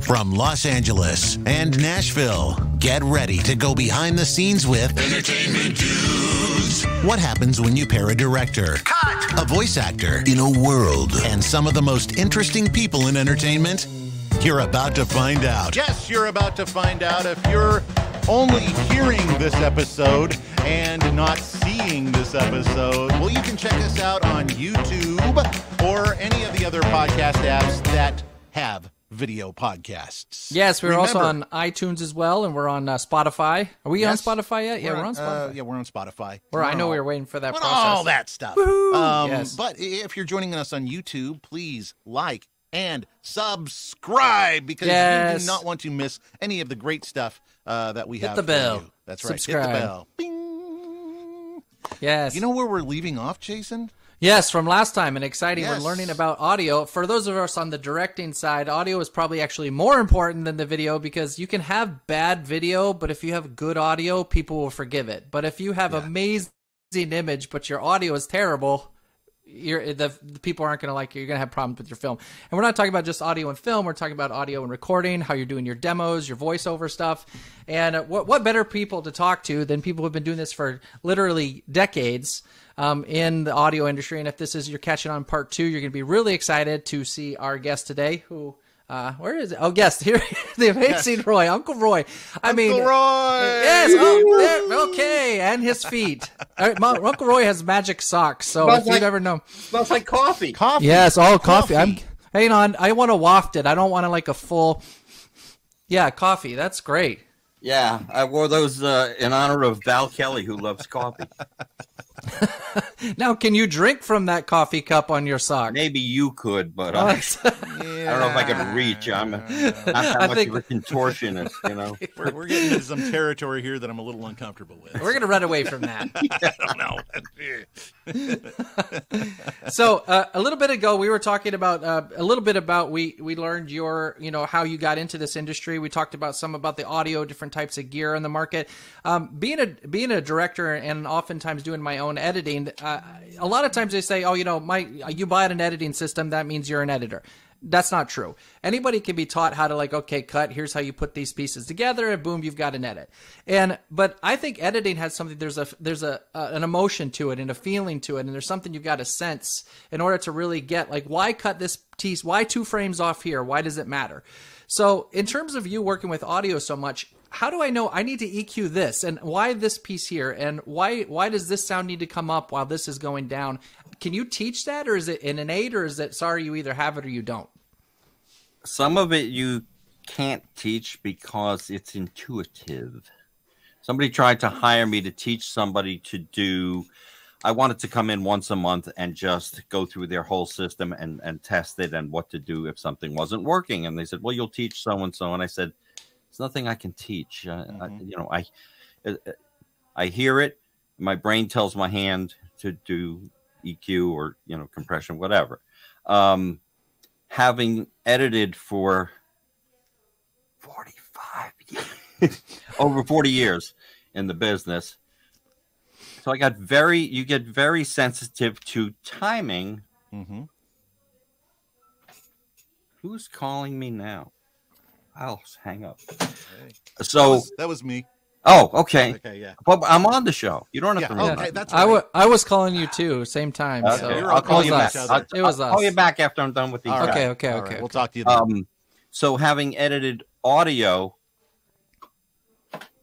From Los Angeles and Nashville, get ready to go behind the scenes with Entertainment Dudes. What happens when you pair a director, a voice actor in a world, and some of the most interesting people in entertainment? You're about to find out. Yes, you're about to find out. If you're only hearing this episode and not seeing this episode, well, you can check us out on YouTube or any of the other podcast apps that have video podcasts. Yes, we're also on iTunes as well, and we're on Spotify. Are we on Spotify yet? Yeah, we're on Spotify. Yeah, we're on Spotify. I know we were waiting for that process. All that stuff. Yes. But if you're joining us on YouTube, please like and subscribe, because you do not want to miss any of the great stuff that we have. Hit the bell. You. That's right. Subscribe. Hit the bell. Bing. Yes. You know where we're leaving off, Jason? Yes, from last time, and exciting. Yes. We're learning about audio. For those of us on the directing side, audio is probably actually more important than the video, because you can have bad video, but if you have good audio, people will forgive it. But if you have amazing image, but your audio is terrible, the people aren't going to like you. You're going to have problems with your film. And we're not talking about just audio and film. We're talking about audio and recording, how you're doing your demos, your voiceover stuff. And what better people to talk to than people who have been doing this for literally decades in the audio industry. And if this is you're catching on part 2, you're going to be really excited to see our guest today, who where is it? Oh, guest here, the amazing Roy, Uncle Roy. Uncle Roy. Yes. Oh, there, okay, and his feet. Uncle Roy has magic socks. So if you've ever known, smells like coffee. Coffee. Yes. Oh, coffee. Hang on. I want to waft it. I don't want to like a full. Yeah, coffee. That's great. Yeah, I wore those in honor of Val Kelly, who loves coffee. Now, can you drink from that coffee cup on your sock? Maybe you could, but I don't know if I could reach. I'm not that much of a contortionist, you know. We're getting into some territory here that I'm a little uncomfortable with. We're going to run away from that. I don't know. So a little bit ago, we were talking about we learned your, how you got into this industry. We talked about about the audio, different types of gear in the market. Being a director and oftentimes doing my own editing, a lot of times they say, you buy an editing system, that means you're an editor. That's not true. Anybody can be taught how to cut, here's how you put these pieces together, and boom, you've got an edit. But I think editing has something, there's an emotion to it and a feeling to it, and there's something you've got to sense in order to really get, why cut this piece? Why 2 frames off here? Why does it matter? So in terms of you working with audio so much, how do I know I need to EQ this, and why this piece here, and why does this sound need to come up while this is going down? Can you teach that, or is it an innate, or is it, sorry, you either have it or you don't? Some of it you can't teach because it's intuitive. Somebody tried to hire me to teach somebody to do, I wanted to come in once a month and just go through their whole system and test it and what to do if something wasn't working. And they said, well, you'll teach so-and-so. And I said, it's nothing I can teach. I hear it. My brain tells my hand to do EQ or, compression, whatever. Having edited for 45 years, over 40 years in the business. So you get very sensitive to timing. Mm-hmm. Who's calling me now? I'll hang up. So that was me. Oh, okay. Okay, yeah. Well, I'm on the show. You don't have to. Okay, that's right. I was calling you too, same time. Okay. So I'll call you back. It was I'll us. call you back after I'm done with these. All guys. Okay. Right. We'll talk to you then. So having edited audio,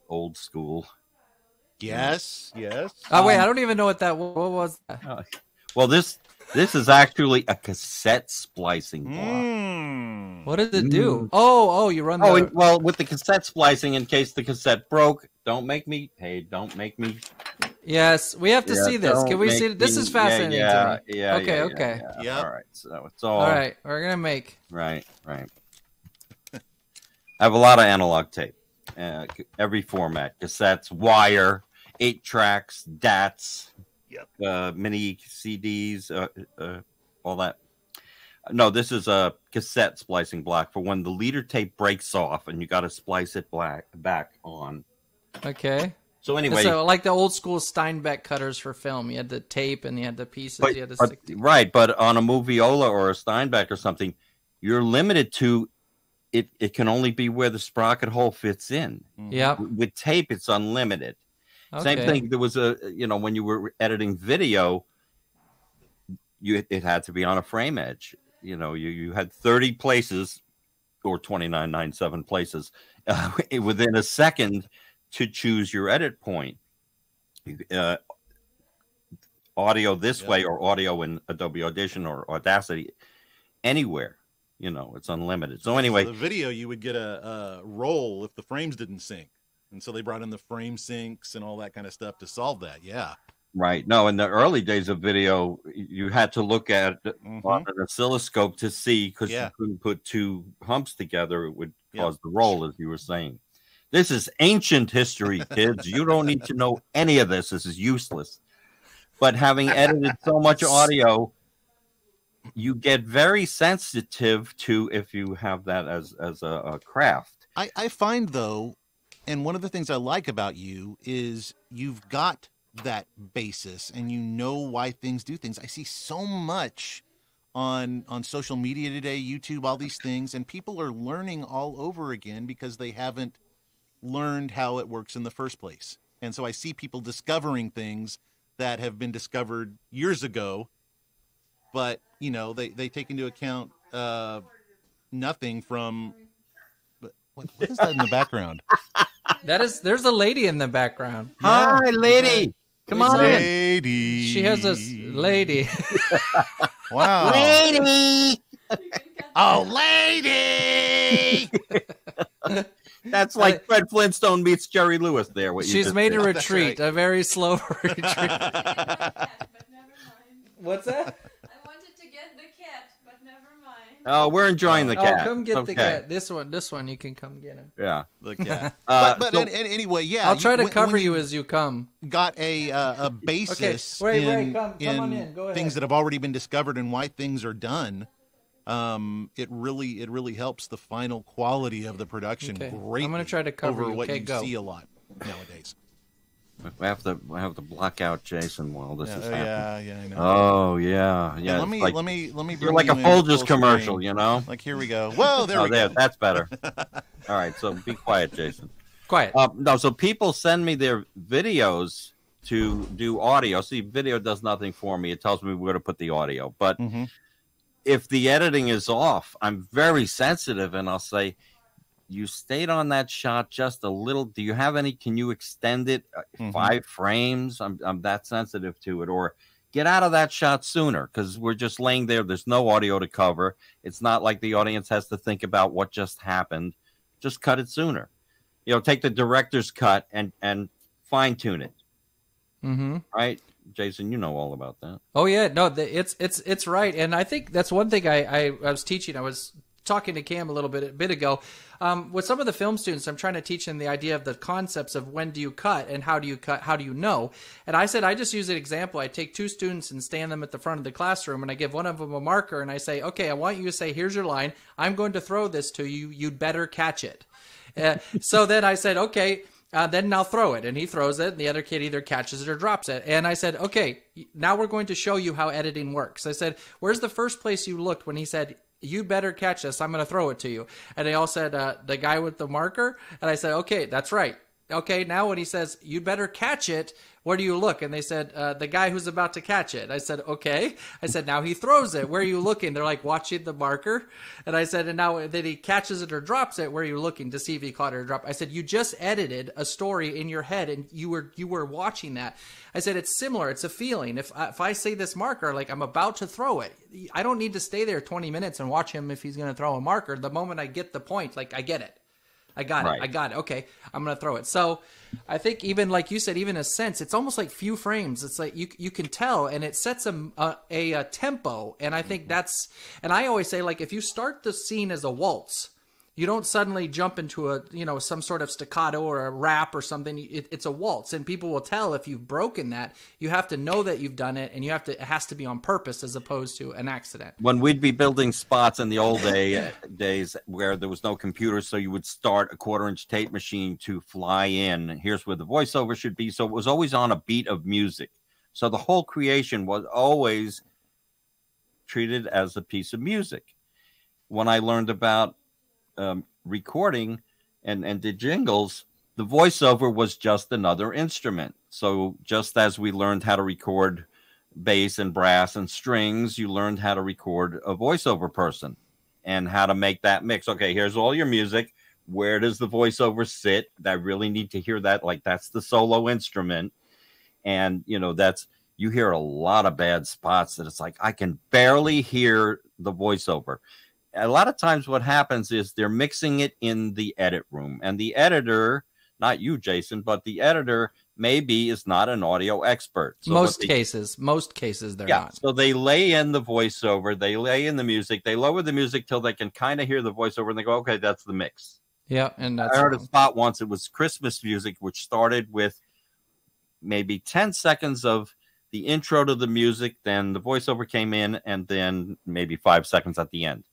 old school. Yes. Oh wait, I don't even know what that. What was that? Well, this is actually a cassette splicing block. What does it do? Oh, you run the... Oh, well, with the cassette splicing, in case the cassette broke, don't make me... Yes, we have to see this. Can we see it? This is fascinating to me. Yeah. Okay. Yeah. All right, so it's all... All right, we're going to make... Right. I have a lot of analog tape. Every format. Cassettes, wire, 8 tracks, DATs, mini CDs, all that. No, this is a cassette splicing block for when the leader tape breaks off and you got to splice it back on. Okay. So anyway, so like the old school Steinbeck cutters for film, you had the tape and you had the pieces. Right, but on a Moviola or a Steinbeck or something, you're limited to it can only be where the sprocket hole fits in. Yeah. With tape, it's unlimited. Okay. Same thing. There was when you were editing video, it had to be on a frame edge. You had 30 places or 29.97 places within a second to choose your edit point. Audio this way or audio in Adobe Audition or Audacity, anywhere. It's unlimited. So anyway, the video, you would get a roll if the frames didn't sync. And so they brought in the frame syncs and all that kind of stuff to solve that. Yeah. Right. No, in the early days of video, you had to look at on an oscilloscope to see, because you couldn't put two humps together. It would cause the roll, as you were saying. This is ancient history, kids. You don't need to know any of this. This is useless. But having edited so much audio, you get very sensitive to, if you have that as a craft. I find, though, and one of the things I like about you is you've got that basis and you know why things do things. I see so much on social media today, YouTube, all these things, and people are learning all over again because they haven't learned how it works in the first place. And so I see people discovering things that have been discovered years ago, but they take into account nothing from. What is that in the background? There's a lady in the background. Hi, lady. Come on in. Lady. She has a lady. Wow. Lady. Oh, lady. That's like Fred Flintstone meets Jerry Lewis there. She's made a retreat, a very slow retreat. What's that? I wanted to get the cat, but never mind. Oh, we're enjoying the cat. Oh, come get the cat. This one, you can come get him. Yeah. The cat. But anyway, yeah. I'll try to cover you as you come. Got a basis Ray, come on in. Go ahead. Things that have already been discovered and why things are done. It really helps the final quality of the production greatly. I'm going to try to cover over you. what Okay, you go. see a lot nowadays. We have to block out Jason while this is happening. Yeah, I know. Oh yeah. Let me bring you're like you a in Folgers full commercial, screen. Like here we go. Whoa, there we go. That's better. All right, so be quiet, Jason. Quiet. No, so people send me their videos to do audio. See, video does nothing for me. It tells me where to put the audio. But if the editing is off, I'm very sensitive, and I'll say, you stayed on that shot just a little. Do you have any? Can you extend it 5 frames? I'm that sensitive to it. Or get out of that shot sooner, because we're just laying there. There's no audio to cover. It's not like the audience has to think about what just happened. Just cut it sooner. Take the director's cut and fine tune it. Right, Jason, you know all about that. Oh yeah, no, it's right, and I think that's one thing I was teaching. I was talking to Cam a bit ago. With some of the film students, I'm trying to teach them the idea of the concepts of when do you cut and how do you cut, how do you know? And I said, I just use an example. I take 2 students and stand them at the front of the classroom, and I give one of them a marker, and I say, okay, I want you to say, here's your line. I'm going to throw this to you. You'd better catch it. So then I said, okay, then I'll throw it. And he throws it, and the other kid either catches it or drops it. And I said, okay, now we're going to show you how editing works. I said, where's the first place you looked when he said, you better catch this, I'm going to throw it to you? And they all said, the guy with the marker. And I said, okay, that's right. Okay, now when he says, you better catch it, where do you look? And they said, the guy who's about to catch it. I said, okay. I said, now he throws it. Where are you looking? They're like watching the marker. And I said, and now that he catches it or drops it, where are you looking to see if he caught it or dropped? I said, you just edited a story in your head, and you were watching that. I said, it's similar. It's a feeling. If I say this marker, like I'm about to throw it, I don't need to stay there 20 minutes and watch him if he's going to throw a marker. The moment I get the point, like I get it. I got it. I got it. Okay, I'm going to throw it. So I think even like you said, even a sense, it's almost like few frames. It's like you can tell, and it sets a tempo. And I think that's, and I always say, like, if you start the scene as a waltz, you don't suddenly jump into some sort of staccato or a rap or something. It's a waltz, and people will tell if you've broken that. You have to know that you've done it, and it has to be on purpose as opposed to an accident. When we'd be building spots in the old days where there was no computer, so you would start a 1/4-inch tape machine to fly in. Here's where the voiceover should be. So it was always on a beat of music. So the whole creation was always treated as a piece of music. When I learned about recording and did jingles, the voiceover was just another instrument. So just as we learned how to record bass and brass and strings, you learned how to record a voiceover person and how to make that mix. Okay, here's all your music. Where does the voiceover sit? I really need to hear that. Like, that's the solo instrument. And, you know, you hear a lot of bad spots that it's like, I can barely hear the voiceover. A lot of times what happens is they're mixing it in the edit room, and the editor, not you, Jason, but the editor maybe is not an audio expert. So most cases they're not. So they lay in the voiceover, they lay in the music, they lower the music till they can kind of hear the voiceover, and they go, okay, that's the mix. Yeah, and that's I heard a spot once, it was Christmas music, which started with maybe 10 seconds of the intro to the music, then the voiceover came in, and then maybe 5 seconds at the end.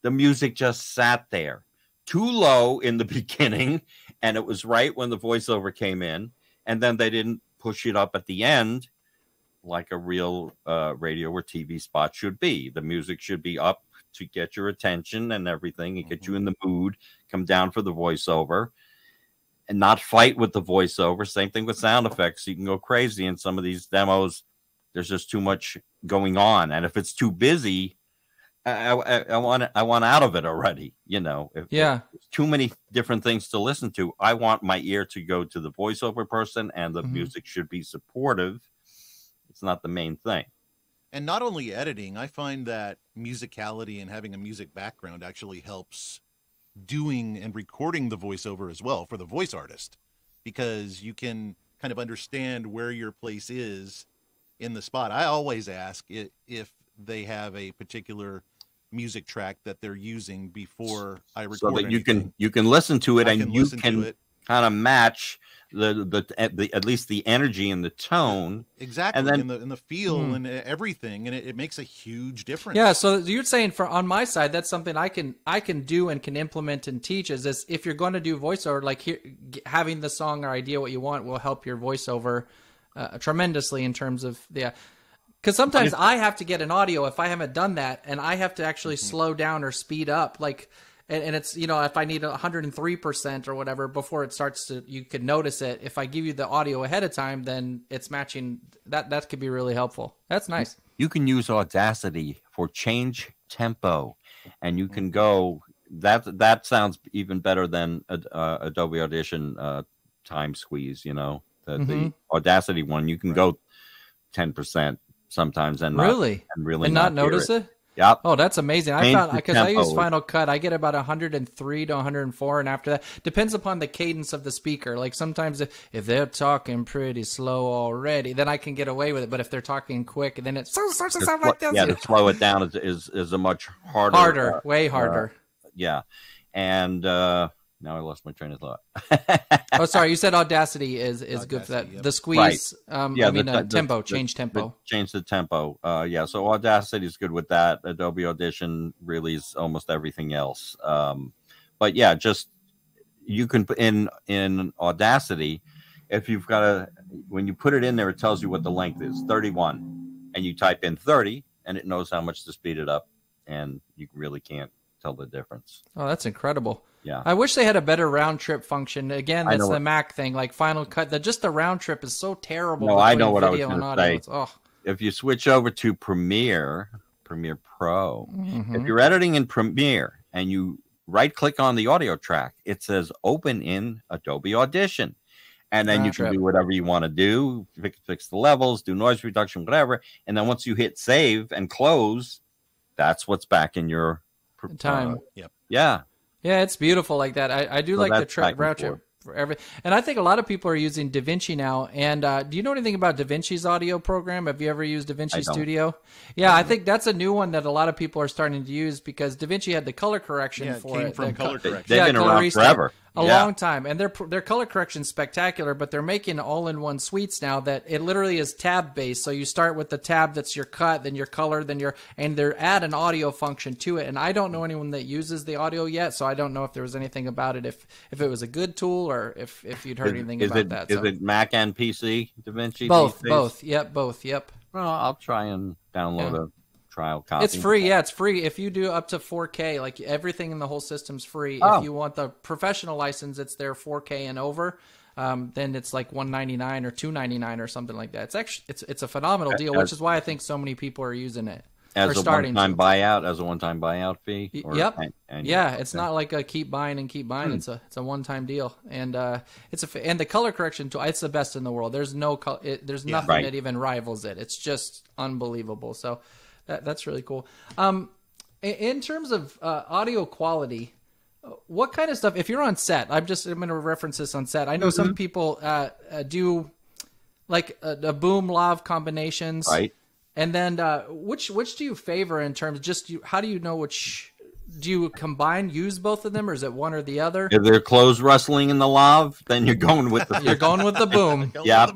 The music just sat there too low in the beginning, and it was right when the voiceover came in, and then they didn't push it up at the end like a real radio or TV spot should be. The music should be up to get your attention and everything and get you in the mood, come down for the voiceover, and not fight with the voiceover. Same thing with sound effects. You can go crazy in some of these demos. There's just too much going on, and if it's too busy, I want out of it already. You know, if there's too many different things to listen to, I want my ear to go to the voiceover person, and the music should be supportive. It's not the main thing. And not only editing, I find that musicality and having a music background actually helps doing and recording the voiceover as well for the voice artist, because you can kind of understand where your place is in the spot. I always ask if they have a particular music track that they're using before I record, so that you can listen to it, and you can kind of match the at least the energy and the tone, exactly, and then in the feel and everything, and it makes a huge difference. Yeah, so you're saying on my side, that's something I can do and can implement and teach. Is this, if you're going to do voiceover, like having the song or idea what you want will help your voiceover tremendously in terms of because sometimes I have to get an audio if I haven't done that, and I have to actually slow down or speed up, like, and it's, you know, if I need 103% or whatever before it starts to, you could notice it. If I give you the audio ahead of time, then it's matching. That could be really helpful. That's nice. You can use Audacity for change tempo, and you can go, that sounds even better than Adobe Audition time squeeze, you know, the Audacity one. You can go 10% sometimes and not notice it. Yep. Oh, that's amazing. I found, because I use Final Cut, I get about 103 to 104, and after that, depends upon the cadence of the speaker. Like sometimes if they're talking pretty slow already, then I can get away with it. But if they're talking quick, then it starts to sound like this. Yeah, to slow it down is a much harder. Way harder. Yeah, and now I lost my train of thought. Oh, sorry. You said Audacity is good for that. Yep. The squeeze, right. Tempo, change tempo. Change the tempo. So Audacity is good with that. Adobe Audition really is almost everything else. But yeah, just you can put in Audacity, if you've got when you put it in there, it tells you what the length is, 31. And you type in 30, and it knows how much to speed it up, and you really can't tell the difference. Oh, that's incredible. Yeah, I wish they had a better round trip function. Again, that's the Mac thing, like Final Cut. Just the round trip is so terrible. No, I know what I was going to say. If you switch over to Premiere Pro, if you're editing in Premiere and you right-click on the audio track, it says Open in Adobe Audition. And then you can do whatever you want to do, fix the levels, do noise reduction, whatever. And then once you hit Save and Close, that's what's back in your time. Yep. Yeah, it's beautiful like that. I do like the round trip for every. And I think a lot of people are using DaVinci now. And do you know anything about DaVinci's audio program? Have you ever used DaVinci Studio? Yeah, I think that's a new one that a lot of people are starting to use, because DaVinci had the color correction for it. From color correction. They've been around forever. A long time, and their color correction's spectacular, but they're making all-in-one suites now that it literally is tab-based. So you start with the tab that's your cut, then your color, and they add an audio function to it. And I don't know anyone that uses the audio yet, so I don't know if there was anything about it, if it was a good tool, or if you'd heard anything about that. Is it Mac and PC, DaVinci? Both. Yep, both. Yep. Well, I'll try and download a trial copy. It's free. Yeah, it's free. If you do up to 4K, like everything in the whole system's free. Oh. If you want the professional license, it's there 4K and over. Then it's like $199 or $299 or something like that. It's actually it's a phenomenal deal, which is why I think so many people are using it. As a one-time buyout fee. Yep. Yeah, it's not like a keep buying and keep buying. It's a one-time deal, and and the color correction tool. It's the best in the world. There's there's nothing that even rivals it. It's just unbelievable. So that's really cool. In terms of audio quality, what kind of stuff? If you're on set, I'm going to reference this on set. I know some people do like a boom lav combinations, right? And then which do you favor in terms of how do you know which? Do you use both of them, or is it one or the other? If they're clothes rustling in the lav, then you're going with the you're going with the boom. Yeah.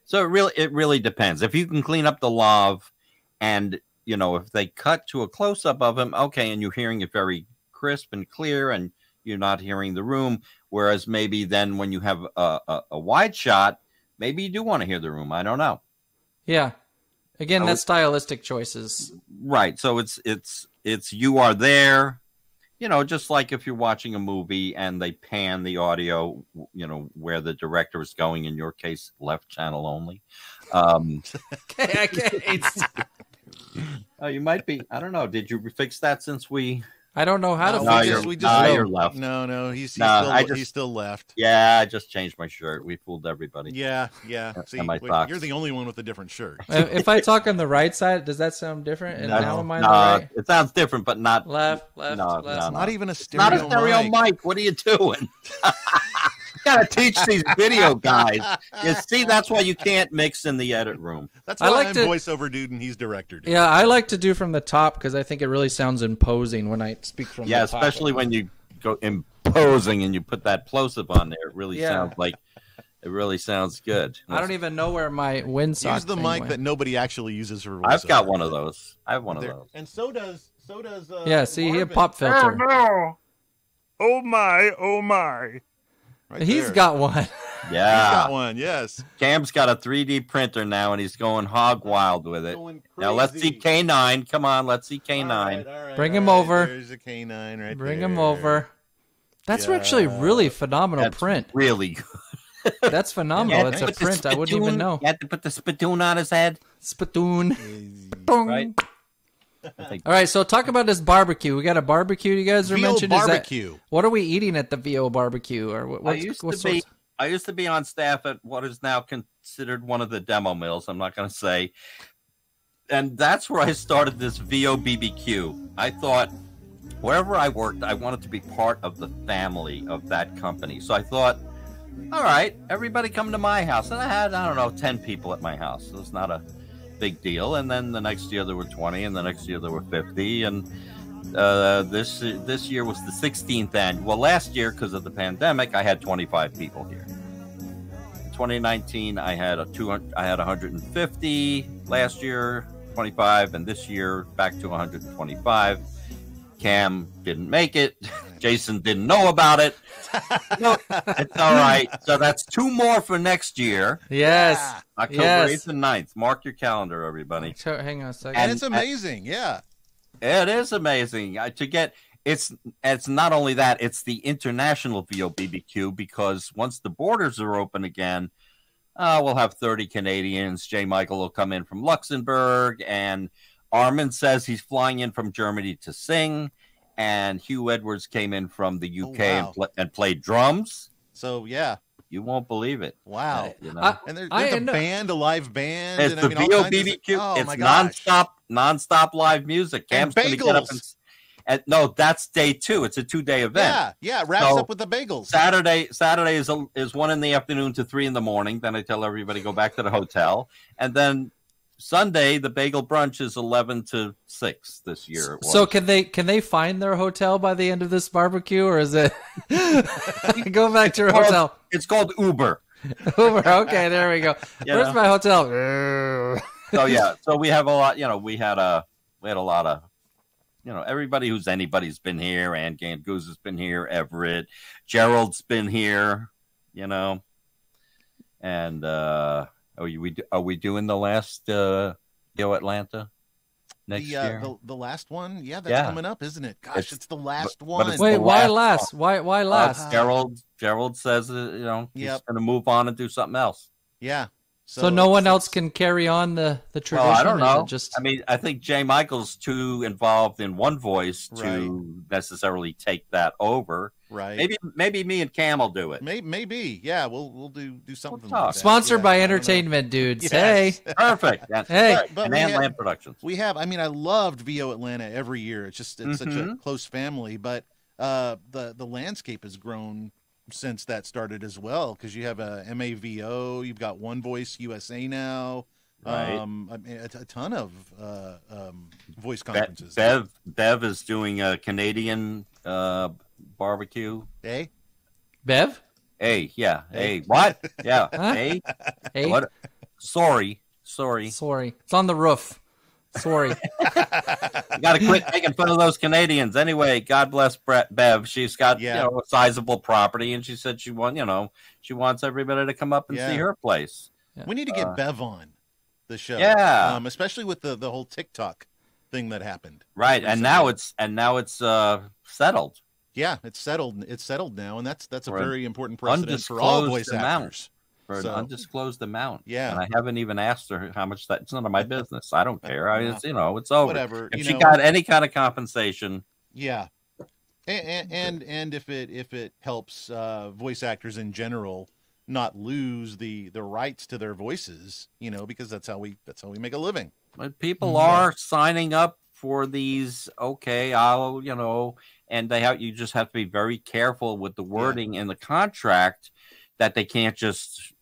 So it really depends. If you can clean up the lav, and if they cut to a close up of him, okay, and you're hearing it very crisp and clear, and you're not hearing the room. Whereas maybe then when you have a wide shot, maybe you do want to hear the room. I don't know. Yeah. Again, that's stylistic choices. Right. So it's you are there, just like if you're watching a movie and they pan the audio, where the director is going, in your case, left channel only. Okay. Oh, you might be. I don't know. Did you fix that since we... I don't know how to fix it. You're left. No, he's still left. Yeah, I just changed my shirt. We fooled everybody. Yeah. See, you're the only one with a different shirt. If I talk on the right side, does that sound different? And now am I on the right? It sounds different, but not left. It's not even a stereo mic. Not a stereo mic. What are you doing? You gotta teach these video guys. You see, that's why you can't mix in the edit room. That's why I'm voiceover dude and he's director dude. Yeah, I like to do from the top because I think it really sounds imposing when I speak from the top. Yeah, especially when you go imposing and you put that plosive on there. It really sounds good. I don't even know where my windsock. Use the mic that nobody actually uses for voiceover. I've got one of those. I have one of those. And so does yeah, see, he had pop filter. Oh my. Right He's there. got one. Yeah. He's got one, yes. Cam's got a 3D printer now, and he's going hog wild with it. Now, let's see K9. Come on, let's see K9. All right, Bring him over. There's a K9 right there. Bring him over. That's actually really phenomenal print. Really good. That's phenomenal. It's a print. I wouldn't even know. You had to put the spittoon on his head. Spittoon. Right. All right, so talk about this barbecue. We got a barbecue you guys are mentioning. Barbecue. What are we eating at the VO barbecue? Or I used to be on staff at what is now considered one of the demo mills. I'm not going to say. And that's where I started this VO BBQ. I thought wherever I worked, I wanted to be part of the family of that company. So I thought, all right, everybody come to my house. And I had, 10 people at my house. So it's not a big deal. And then the next year there were 20, and the next year there were 50, and this year was the 16th annual. Well, last year, because of the pandemic, I had 25 people here. 2019 I had 150, last year 25, and this year back to 125. Cam didn't make it. Jason didn't know about it. No, it's all right. So that's 2 more for next year. Yes. October 8th and 9th. Mark your calendar, everybody. Hang on a second. And it's amazing, yeah. It is amazing. It's not only that, it's the international VO BBQ, because once the borders are open again, we'll have 30 Canadians. J. Michael will come in from Luxembourg, and Armin says he's flying in from Germany to sing, and Hugh Edwards came in from the UK and played drums. So, yeah. You won't believe it. Wow. And there's a live band. It's the VO BBQ. It's nonstop live music. Cam's going to get up and no, that's day 2. It's a 2-day event. Yeah. It wraps up with the bagels. Saturday is 1 in the afternoon to 3 in the morning. Then I tell everybody go back to the hotel, and then Sunday, the bagel brunch is 11 to 6 this year. So can they find their hotel by the end of this barbecue, or is it go back to your hotel? It's called Uber. Uber. Okay, there we go. Where's my hotel? So yeah, so we have a lot. We had a lot of, everybody who's anybody's been here. Ann Goose has been here. Everett, Gerald's been here. And. Are we doing the last VO Atlanta? next year. The last one, that's coming up, isn't it? Gosh, it's the last one. Wait, why last? Why last? Gerald says he's going to move on and do something else. Yeah. So no one else can carry on the tradition? Well, I don't know. I think Jay Michael's too involved in one voice to necessarily take that over. Right. Maybe me and Cam will do it. Maybe. Yeah, we'll do something like that. Sponsored by Entertainment Dudes. Yes. Hey. Perfect. Hey. But Land Productions. We have. I mean, I loved VO Atlanta every year. It's such a close family, but the landscape has grown since that started as well, because you have a MAVO, you've got One Voice USA now, right. A ton of voice conferences. Bev is doing a Canadian barbecue. Hey, Bev? Hey, yeah. Hey, what? Yeah. Huh? Hey. What? Sorry. It's on the roof. Sorry. You got to quit making fun of those Canadians. Anyway, God bless Bev. She's got a sizable property, and she said she wants everybody to come up and see her place. Yeah. We need to get Bev on the show. Yeah, especially with the whole TikTok thing that happened. Right, recently. and now it's settled. Yeah, it's settled. It's settled now, and that's a very important precedent for all voice actors. For an undisclosed amount. Yeah. And I haven't even asked her how much it's none of my business. I don't care. It's over. Whatever. If she got any kind of compensation. Yeah. And if it helps voice actors in general not lose the rights to their voices, because that's how we make a living. But people are signing up for these, and you just have to be very careful with the wording in the contract that they can't just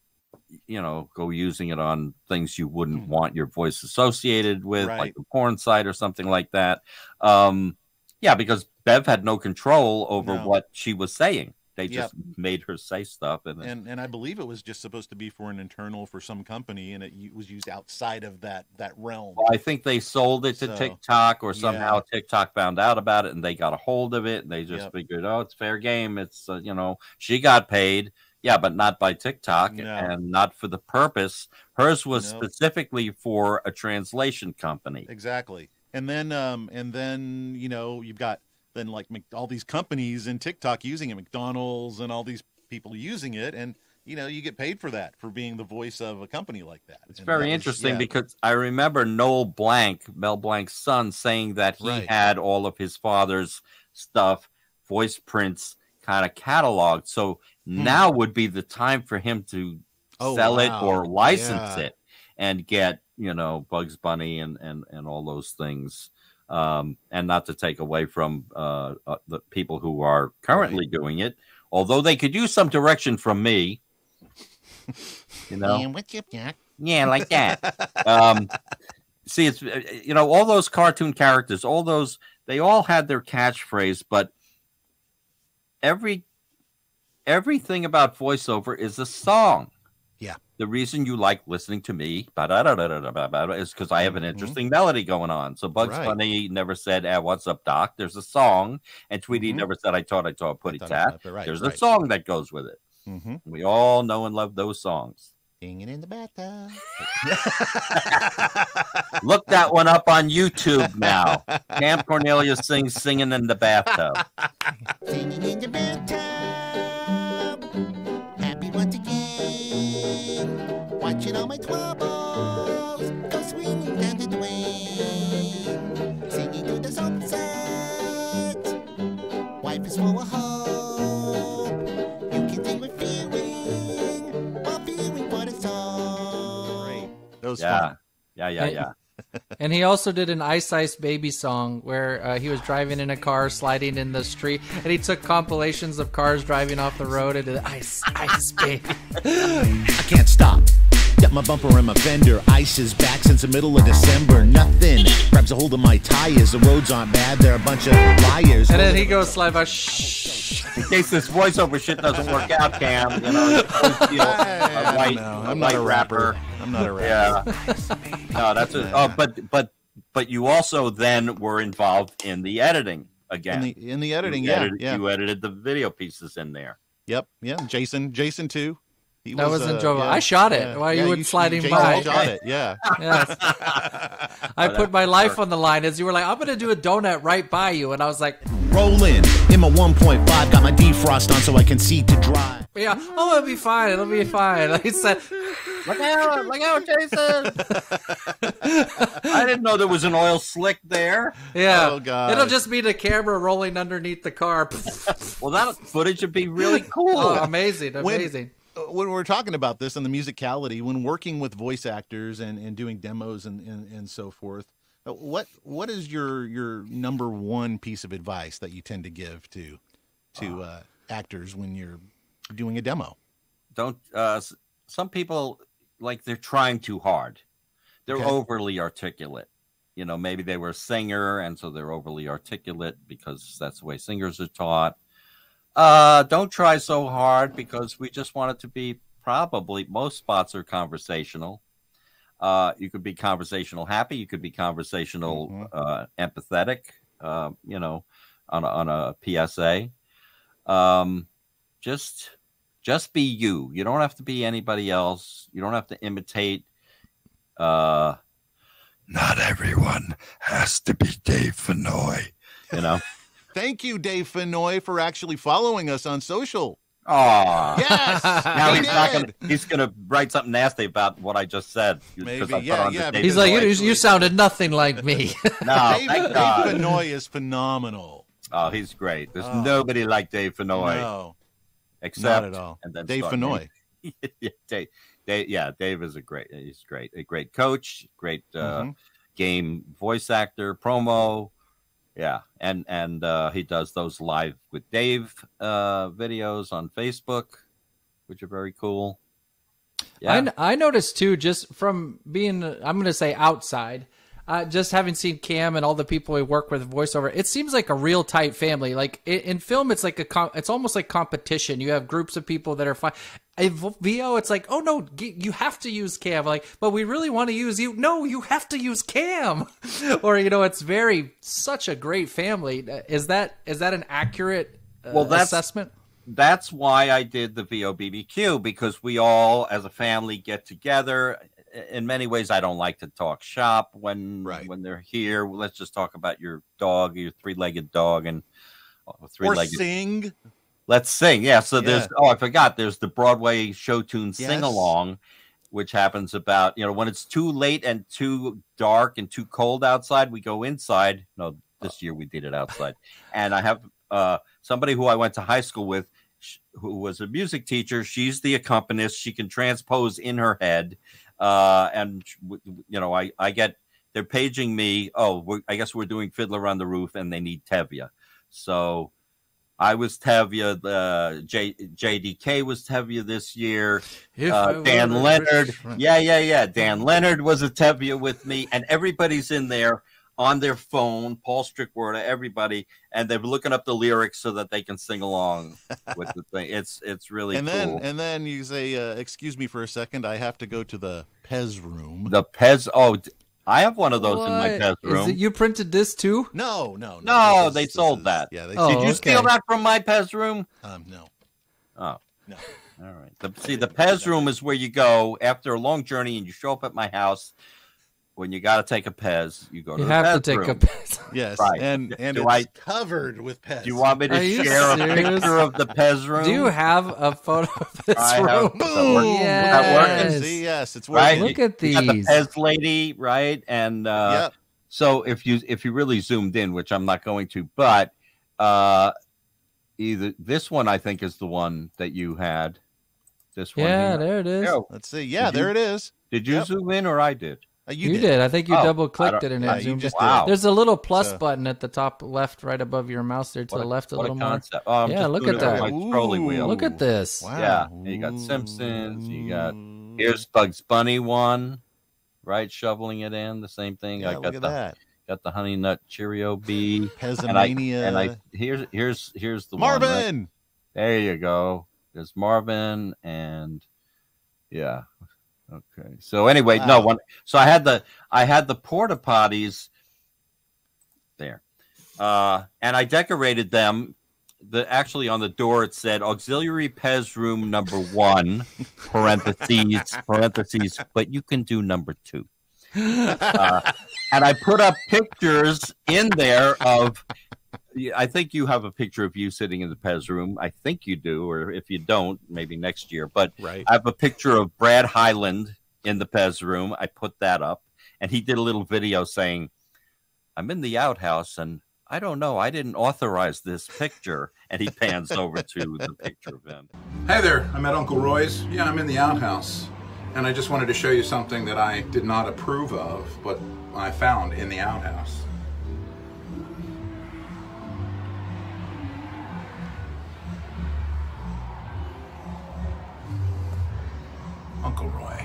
go using it on things you wouldn't want your voice associated with, like a porn site or something like that. Because Bev had no control over what she was saying. They just made her say stuff. And I believe it was just supposed to be for an internal for some company, and it was used outside of that realm. Well, I think they sold it to TikTok, or somehow TikTok found out about it, and they got a hold of it, and they just figured, it's fair game. It's, she got paid. Yeah, but not by TikTok and not for the purpose. Hers was specifically for a translation company. Exactly. And then you've got like all these companies in TikTok using it, McDonald's and all these people using it, and you get paid for that, for being the voice of a company like that. It's very interesting because I remember Mel Blanc's son, saying that he had all of his father's stuff, voice prints, kind of cataloged. So now would be the time for him to sell it or license it and get, Bugs Bunny and all those things. And not to take away from the people who are currently doing it, although they could use some direction from me. What's up, Jack? Yeah, like that. See, it's, all those cartoon characters, they all had their catchphrase, but everything about voiceover is a song. Yeah. The reason you like listening to me is because I have an interesting melody going on. So Bugs Bunny never said, what's up, Doc? There's a song. And Tweety never said, I taught Putty Tat. There's a song that goes with it. We all know and love those songs. Singing in the bathtub. Look that one up on YouTube now. Camp Cornelius sings Singing in the Bathtub. Singing in the bathtub. Happy once again. Watching all my troubles go swinging down the drain. Singing to the sunset. Wife is full of hope. You can sing with feeling while feeling for the soul. Great. Those Yeah. And he also did an Ice Ice Baby song where he was driving in a car, sliding in the street, and he took compilations of cars driving off the road and did Ice Ice Baby. I can't stop. Got my bumper and my fender. Ice is back since the middle of December. Nothing grabs a hold of my tires. The roads aren't bad. They're a bunch of liars. And then he goes slide by. Shh. In case this voiceover shit doesn't work out, Cam, I'm not a rapper. I'm not a rapper. Yeah. No, that's it. Oh, but you also then were involved in the editing again. In the editing, you edited the video pieces in there. Yep. Yeah. Jason too. That was enjoyable. I shot it while you were sliding by. Shot it, yeah. Yes. I put my life on the line as you were like, I'm going to do a donut right by you. And I was like, Rolling in my 1.5, got my defrost on so I can see to drive. yeah, oh, it'll be fine. It'll be fine. Like I said, Look out, Jason! I didn't know there was an oil slick there. yeah, Oh, God. it'll just be the camera rolling underneath the car. Well, that footage would be really cool. Oh, amazing. When we're talking about this and the musicality, when working with voice actors and doing demos and so forth, what is your number one piece of advice that you tend to give to actors when you're doing a demo? Don't some people, like, they're trying too hard. They're overly articulate. You know, maybe they were a singer and so they're overly articulate because that's the way singers are taught. Don't try so hard, because we just want it to be, probably most spots are conversational. You could be conversational happy. You could be conversational empathetic, you know, on a PSA. Just be you. You don't have to be anybody else. You don't have to imitate. Not everyone has to be Dave Fennoy, you know. Thank you, Dave Fennoy, for actually following us on social. Oh, Yes. now he's gonna write something nasty about what I just said. Maybe, He's like, you sounded nothing like me. No, Dave thank God. Fennoy is phenomenal. Oh, he's great. There's nobody like Dave Fennoy. No, Except, not at all. And then Dave Fennoy. Dave is he's great. A great coach, great game voice actor, promo. Yeah, and he does those live with Dave videos on Facebook, which are very cool. Yeah, I noticed too, just from being, I'm going to say outside, just having seen Cam and all the people we work with voiceover, it seems like a real tight family. Like in film, it's like it's almost like competition. You have groups of people that are fine. In VO, it's like, oh no, you have to use Cam. Like, but we really want to use you. No, you have to use Cam. Or, you know, it's such a great family. Is that an accurate assessment? That's why I did the VO BBQ, because we all, as a family, get together. In many ways, I don't like to talk shop when they're here. Let's just talk about your dog, your three-legged dog, and three-legged. Or sing. Let's sing. Yeah. So there's, I forgot. There's the Broadway show tune sing along, which happens about, when it's too late and too dark and too cold outside, we go inside. No, this year we did it outside. And I have somebody who I went to high school with, who was a music teacher. She's the accompanist. She can transpose in her head. And I get, they're paging me. I guess we're doing Fiddler on the Roof and they need Tevye. So I was Tevye. JDK was Tevye this year. Dan Leonard. Dan Leonard was a Tevye with me, and everybody's in there on their phone. Paul Strickwater, everybody, and they're looking up the lyrics so that they can sing along with the thing. It's really cool. And then you say, "Excuse me for a second, I have to go to the Pez room." The Pez. Oh, I have one of those in my Pez room. You printed this too? No. They sold that. Yeah. Did you steal that from my Pez room? No. Oh. No. All right. The Pez room is where you go after a long journey and you show up at my house. When you got to take a Pez, you go to the Pez room. You have to take a Pez. Yes. Right. And it's covered with Pez. Do you want me to share a picture of the Pez room? Do you have a photo of this room? Boom! Yes. See, yes, it's working. Right. Look at these. You got the Pez lady, right? And so if you really zoomed in, which I'm not going to, but either this one I think is the one that you had. This one. Yeah, here. there it is. Let's see. Yeah, there it is. Did you zoom in or I did? You did. I think you double clicked it and it zoomed in. Wow. There's a little plus button at the top left, right above your mouse there to the left a little more. Yeah, look at that. Look at this. Wow. Yeah, you got Simpsons. Here's Bugs Bunny one, right? Shoveling it in, the same thing. Yeah, look at that. Got the Honey Nut Cheerio bee. Pezomania. Here's the Marvin. one. Right? There you go. There's Marvin and yeah. Okay. So anyway, so I had the porta potties there, and I decorated them actually on the door it said auxiliary Pez room number 1 parentheses, but you can do number 2. And I put up pictures in there of. I think you have a picture of you sitting in the Pez room. I think you do, or if you don't, maybe next year. But I have a picture of Brad Highland in the Pez room. I put that up, and he did a little video saying, "I'm in the outhouse, and I don't know. I didn't authorize this picture." And he pans over to the picture of him. Hey there, I'm at Uncle Roy's. Yeah, I'm in the outhouse. And I just wanted to show you something that I did not approve of, but I found in the outhouse. Uncle Roy.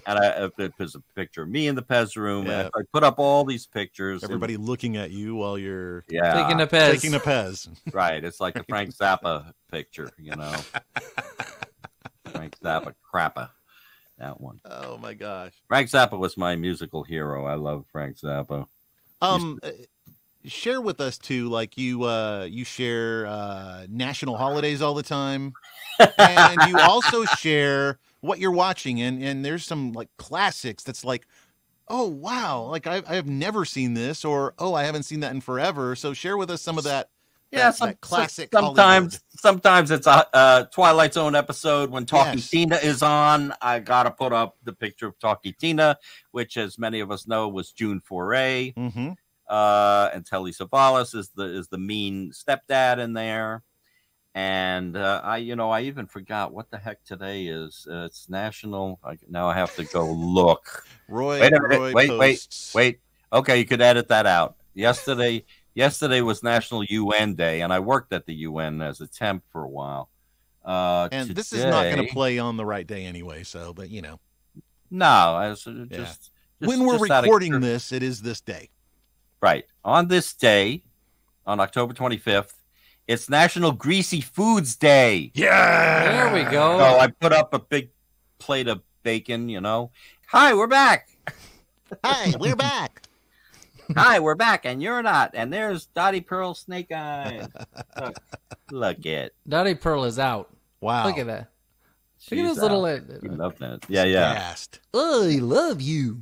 And there's a picture of me in the Pez room. Yeah. I put up all these pictures. Everybody looking at you while you're taking a Pez. Taking a Pez. Right. It's like the Frank Zappa picture, Frank Zappa crappa. That one. Oh my gosh. Frank Zappa was my musical hero. I love Frank Zappa. Share with us too, like you share national holidays all the time. And you also share what you're watching, and there's some like classics that's like, oh wow, like I've never seen this, or oh, I haven't seen that in forever. So share with us some of that. Yeah, that classic. Sometimes it's a Twilight Zone episode when Talkie Tina is on. I gotta put up the picture of Talkie Tina, which, as many of us know, was June Foray. Mm-hmm. And Telly Savalas is the mean stepdad in there. And I even forgot what the heck today is. It's national. Now I have to go look. Roy, wait. Okay, you could edit that out. Yesterday was National UN Day, and I worked at the UN as a temp for a while. And today, this is not going to play on the right day anyway. So, but no, when we're recording this, it is this day. Right. On this day, on October 25th, it's National Greasy Foods Day. Yeah. There we go. So I put up a big plate of bacon, Hi, we're back. Hi, we're back. Hi, we're back, and you're not. And there's Dottie Pearl Snake Eyes. Look at Dottie Pearl is out. Wow. Look at that. Look at those little. You love that. Yeah. Fast. I love you.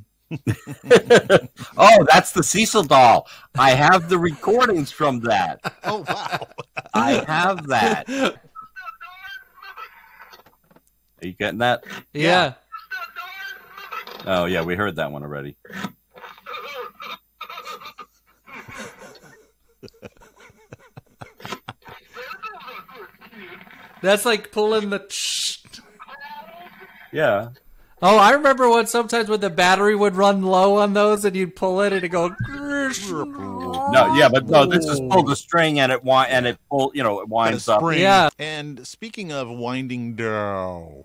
Oh, that's the Cecil doll. I have the recordings from that. Oh, wow. I have that. Are you getting that? Yeah. Oh, yeah, we heard that one already. That's like pulling the. Yeah. Oh, I remember sometimes when the battery would run low on those, and you'd pull it, and it'd go. No, this is pull the string, and it winds up. Yeah. And speaking of winding down,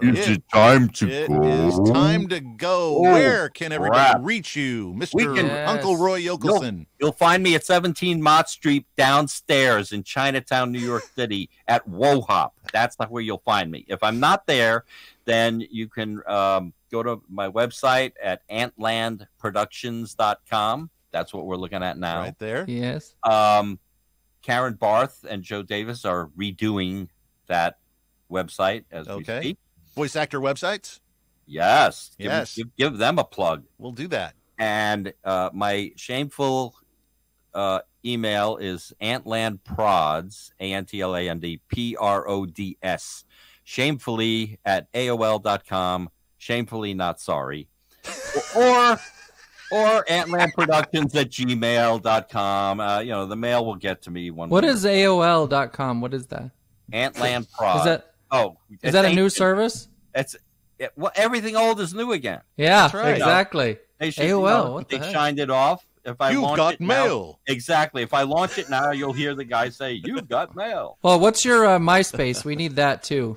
is it time to go? It is time to go. Where can everybody reach you, Mr. Uncle Roy Yokelson? You'll find me at 17 Mott Street downstairs in Chinatown, New York City at WoHop. That's where you'll find me. If I'm not there, then you can go to my website at antlandproductions.com. That's what we're looking at now. Right there. Yes. Karen Barth and Joe Davis are redoing that website as we speak. Voice actor websites? Yes. Yes. Give them a plug. We'll do that. And my shameful email is antlandprods, ANTLANDPRODS, shamefully at AOL.com, shamefully not sorry. Or antlandproductions@gmail.com. The mail will get to me one. What is AOL.com? What is that? Antlandprod. Is that a new service? Well, everything old is new again. Yeah, that's right. Exactly. AOL. What the heck? Shined it off. If I You've got mail. Exactly. If I launch it now, you'll hear the guy say, "You've got mail." Well, what's your MySpace? We need that too.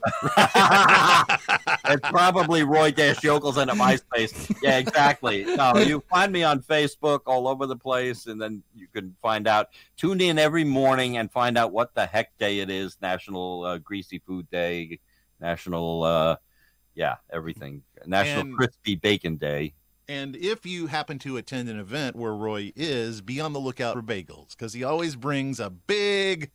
It's probably Roy Yokelson at MySpace. Yeah, exactly. No, you find me on Facebook all over the place, and then you can find out. Tune in every morning and find out what the heck day it is. National Greasy Food Day, National, everything. National Crispy Bacon Day. And if you happen to attend an event where Roy is, be on the lookout for bagels, because he always brings a big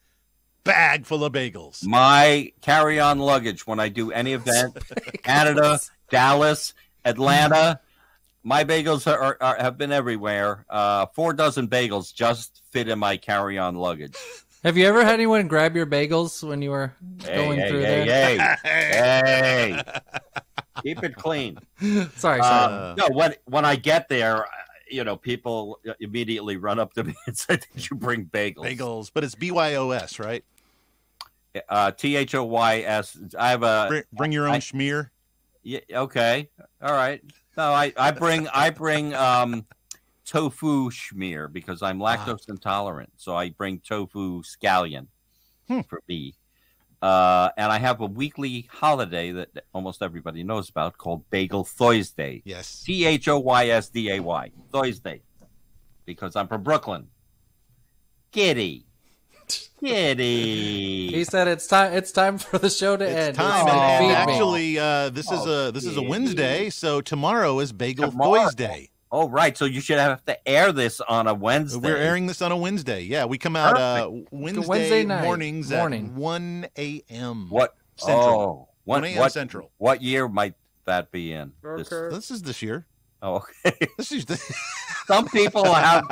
bag full of bagels. My carry-on luggage when I do any event, Canada, Dallas, Atlanta, my bagels have been everywhere. 4 dozen bagels just fit in my carry-on luggage. Have you ever had anyone grab your bagels when you were going through there? Hey. Keep it clean. Sorry. No, when I get there, people immediately run up to me and say, "Did you bring bagels?" Bagels, but it's BYOS, right? THOYS. I have a bring your own schmear. Yeah. Okay. All right. No, I bring tofu schmear because I'm lactose intolerant. So I bring tofu scallion for me. And I have a weekly holiday that almost everybody knows about called Bagel Thursday. Yes. THOYSDAY. Thursday. Because I'm from Brooklyn. Giddy. He said it's time for the show to end. Time. And actually, this is a Wednesday, so tomorrow is Bagel Thursday. Oh, right. So you should have to air this on a Wednesday. We're airing this on a Wednesday. Yeah, we come out Wednesday mornings at 1 a.m. What? Central. 1 a.m. Central. What year might that be in? This is this year. Oh, okay. This is Some people have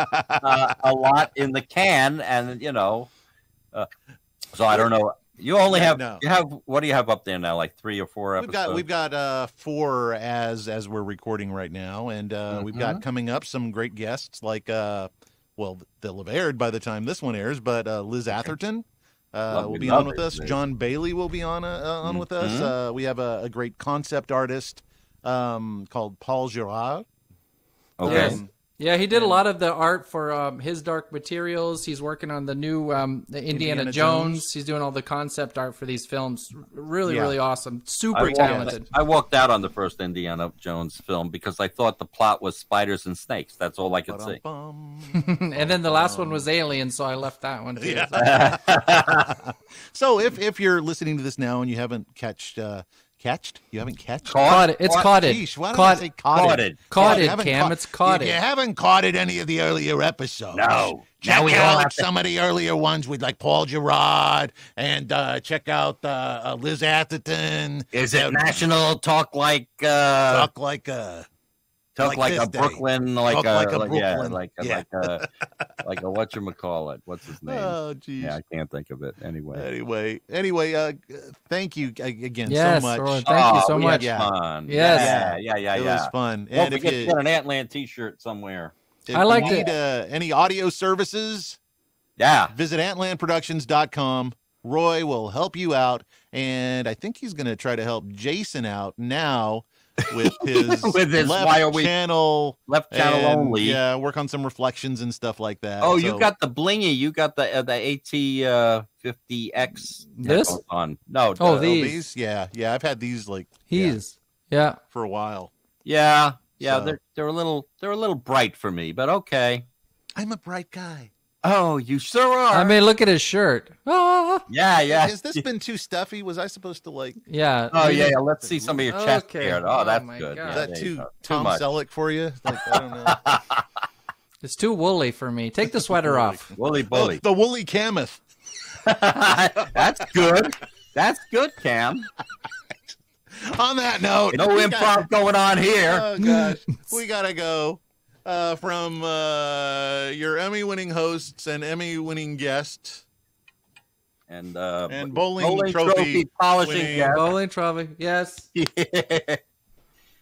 a lot in the can, and so I don't know. You only have what do you have up there now? Like 3 or 4 episodes? We've got 4 as we're recording right now, and we've got coming up some great guests like they'll have aired by the time this one airs, but Liz Atherton will be on with us. John Bailey will be on with us. We have a great concept artist called Paul Girard. Okay. Yeah, he did a lot of the art for His Dark Materials. He's working on the new the Indiana Jones. He's doing all the concept art for these films. Really awesome. Super talented. I walked out on the first Indiana Jones film because I thought the plot was spiders and snakes. That's all I could see. And then the last one was aliens, so I left that one too. Yeah. So if you're listening to this now and you haven't You haven't catched? Caught it. It's caught it. Sheesh, why did I say caught it? Caught it, Cam. It's caught it. You haven't caught it any of the earlier episodes. No. Check out some of the earlier ones with like Paul Girard and check out Liz Atherton. Is it National Talk Like a Brooklyn, like a whatchamacallit. What's his name? Oh, geez. Yeah, I can't think of it. Anyway, thank you again so much. Roy, thank you so much. Fun. Yes. Yeah. It was fun. Don't forget to get an Antland t-shirt somewhere. If you need any audio services, visit antlandproductions.com. Roy will help you out, and I think he's going to try to help Jason out now with his left channel only. Yeah, work on some reflections and stuff like that. Oh, you got the blingy. You got the AT50X. This on? No. These. Yeah. I've had these for a while. Yeah. So. They're a little bright for me, but okay. I'm a bright guy. Oh, you sure are. I mean, look at his shirt. Yeah. Has this been too stuffy? Was I supposed to Yeah. Oh, yeah. Let's see some of your chest hair. Oh, that's good. Is that too Tom Selleck for you? Like, I don't know. It's too woolly for me. Take the sweater off. Woolly bully. The woolly Cameth. That's good. That's good, Cam. On that note, no improv going on here. Oh gosh, we gotta go. From your Emmy-winning hosts and Emmy-winning guest, and bowling trophy polishing guest. Bowling trophy, yes. Yeah.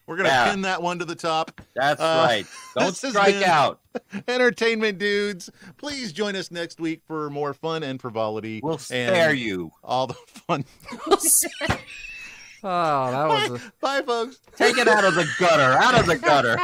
We're gonna pin that one to the top. That's right. Don't strike out. Entertainment dudes, please join us next week for more fun and frivolity. We'll spare you all the fun. Oh, that was Bye, folks. Take it out of the gutter. Out of the gutter.